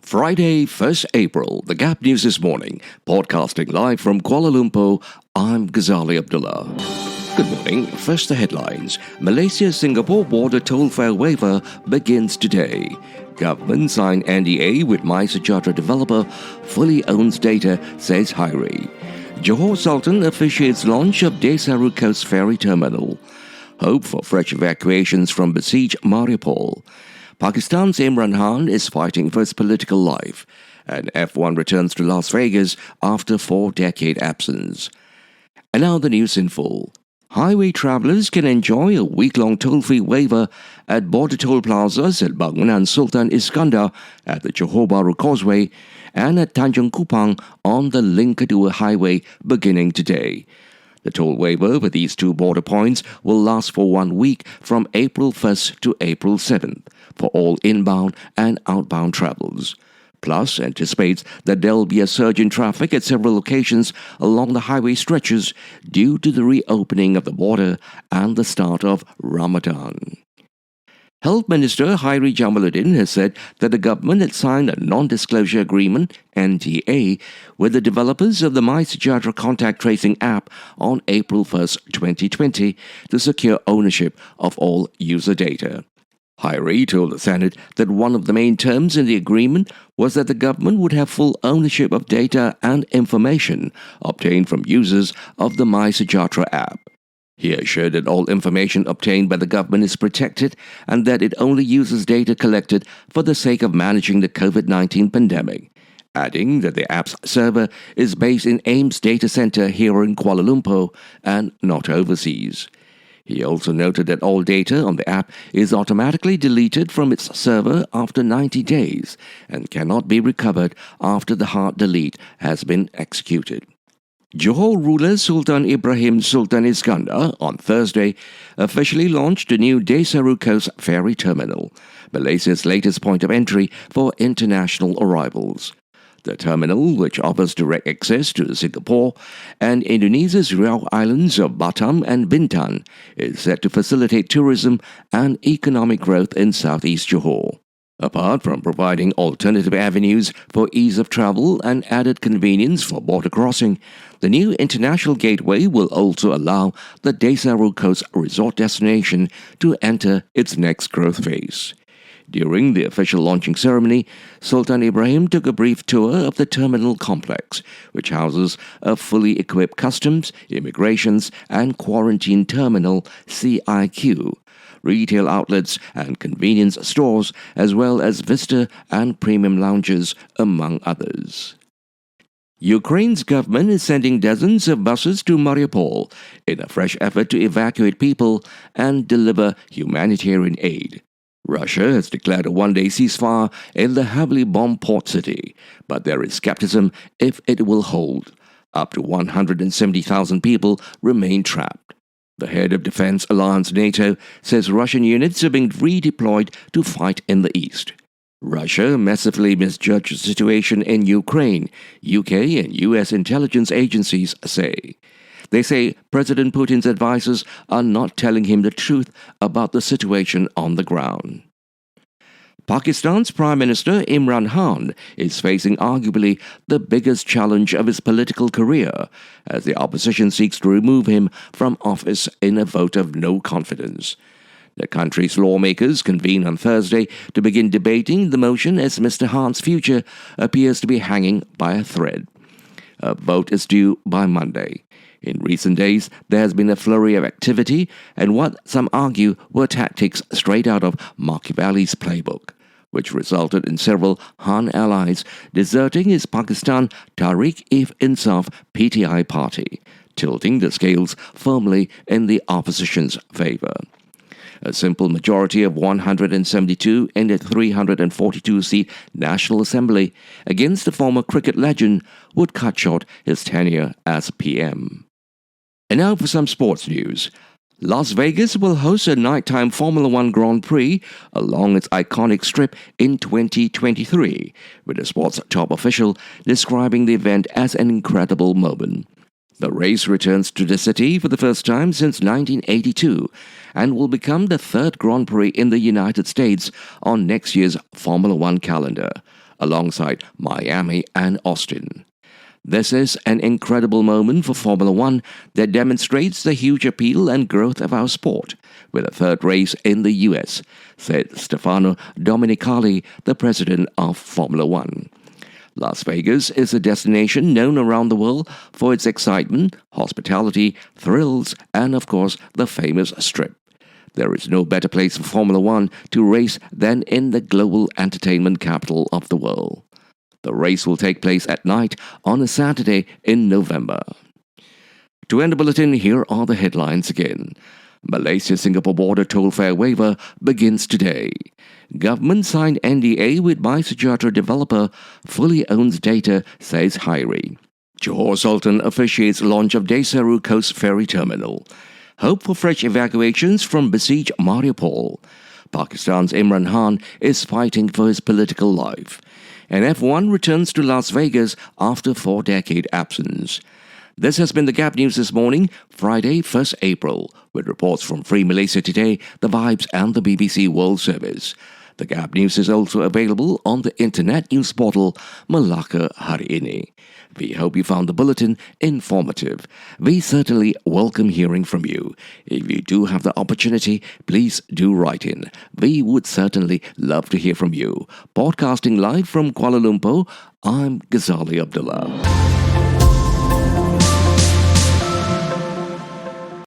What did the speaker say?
Friday, 1st April, the Gap News this morning, podcasting live from Kuala Lumpur, I'm Ghazali Abdullah. Good morning. First the headlines. Malaysia-Singapore border toll fare waiver begins today. Government signed NDA with MySejahtera developer, fully owns data, says Khairy. Johor Sultan officiates launch of Desaru Coast Ferry Terminal. Hope for fresh evacuations from besieged Mariupol. Pakistan's Imran Khan is fighting for his political life, and F1 returns to Las Vegas after 4-decade absence. And now the news in full. Highway travellers can enjoy a week-long toll-free waiver at border toll plazas at Bangunan Sultan Iskandar at the Johor Bahru Causeway and at Tanjung Kupang on the Link Kedua Highway beginning today. The toll waiver for these two border points will last for 1 week from April 1st to April 7th for all inbound and outbound travels. Plus, anticipates that there will be a surge in traffic at several locations along the highway stretches due to the reopening of the border and the start of Ramadan. Health Minister Khairy has said that the government had signed a non-disclosure agreement, NDA, with the developers of the MySejahtera contact tracing app on April 1st, 2020 to secure ownership of all user data. Khairy told the Senate that one of the main terms in the agreement was that the government would have full ownership of data and information obtained from users of the MySejahtera app. He assured that all information obtained by the government is protected and that it only uses data collected for the sake of managing the COVID-19 pandemic, adding that the app's server is based in AIM's data center here in Kuala Lumpur and not overseas. He also noted that all data on the app is automatically deleted from its server after 90 days and cannot be recovered after the hard delete has been executed. Johor ruler Sultan Ibrahim Sultan Iskandar on Thursday officially launched the new Desaru Coast Ferry Terminal, Malaysia's latest point of entry for international arrivals. The terminal, which offers direct access to Singapore and Indonesia's Riau Islands of Batam and Bintan, is set to facilitate tourism and economic growth in Southeast Johor. Apart from providing alternative avenues for ease of travel and added convenience for border crossing, the new international gateway will also allow the Desaru Coast resort destination to enter its next growth phase. During the official launching ceremony, Sultan Ibrahim took a brief tour of the terminal complex, which houses a fully equipped customs, immigrations and quarantine terminal CIQ, retail outlets and convenience stores, as well as Vista and premium lounges, among others. Ukraine's government is sending dozens of buses to Mariupol in a fresh effort to evacuate people and deliver humanitarian aid. Russia has declared a one-day ceasefire in the heavily bombed port city, but there is skepticism if it will hold. Up to 170,000 people remain trapped. The head of Defense Alliance NATO says Russian units are being redeployed to fight in the east. Russia massively misjudged the situation in Ukraine, UK and US intelligence agencies say. They say President Putin's advisors are not telling him the truth about the situation on the ground. Pakistan's Prime Minister Imran Khan is facing arguably the biggest challenge of his political career as the opposition seeks to remove him from office in a vote of no confidence. The country's lawmakers convene on Thursday to begin debating the motion as Mr. Khan's future appears to be hanging by a thread. A vote is due by Monday. In recent days, there has been a flurry of activity and what some argue were tactics straight out of Machiavelli's playbook, which resulted in several Khan allies deserting his Pakistan Tehreek-e-Insaf PTI party, tilting the scales firmly in the opposition's favor. A simple majority of 172 in the 342-seat National Assembly against the former cricket legend would cut short his tenure as PM. And now for some sports news. Las Vegas will host a nighttime Formula One Grand Prix along its iconic strip in 2023, with a sports top official describing the event as an incredible moment. The race returns to the city for the first time since 1982 and will become the third Grand Prix in the United States on next year's Formula One calendar, alongside Miami and Austin. This is an incredible moment for Formula One that demonstrates the huge appeal and growth of our sport, with a third race in the US, said Stefano Domenicali, the president of Formula One. Las Vegas is a destination known around the world for its excitement, hospitality, thrills, and of course the famous Strip. There is no better place for Formula One to race than in the global entertainment capital of the world. The race will take place at night on a Saturday in November. To end the bulletin, here are the headlines again. Malaysia-Singapore border toll fare waiver begins today. Government signed NDA with MySejahtera developer, fully owns data, says Khairy. Johor Sultan officiates launch of Desaru Coast Ferry Terminal. Hope for fresh evacuations from besieged Mariupol. Pakistan's Imran Khan is fighting for his political life. And F1 returns to Las Vegas after 4-decade absence. This has been the Gap News this morning, Friday, 1st April, with reports from Free Malaysia Today, The Vibes and the BBC World Service. The Gap News is also available on the internet news portal Melaka Hari Ini. We hope you found the bulletin informative. We certainly welcome hearing from you. If you do have the opportunity, please do write in. We would certainly love to hear from you. Podcasting live from Kuala Lumpur, I'm Ghazali Abdullah.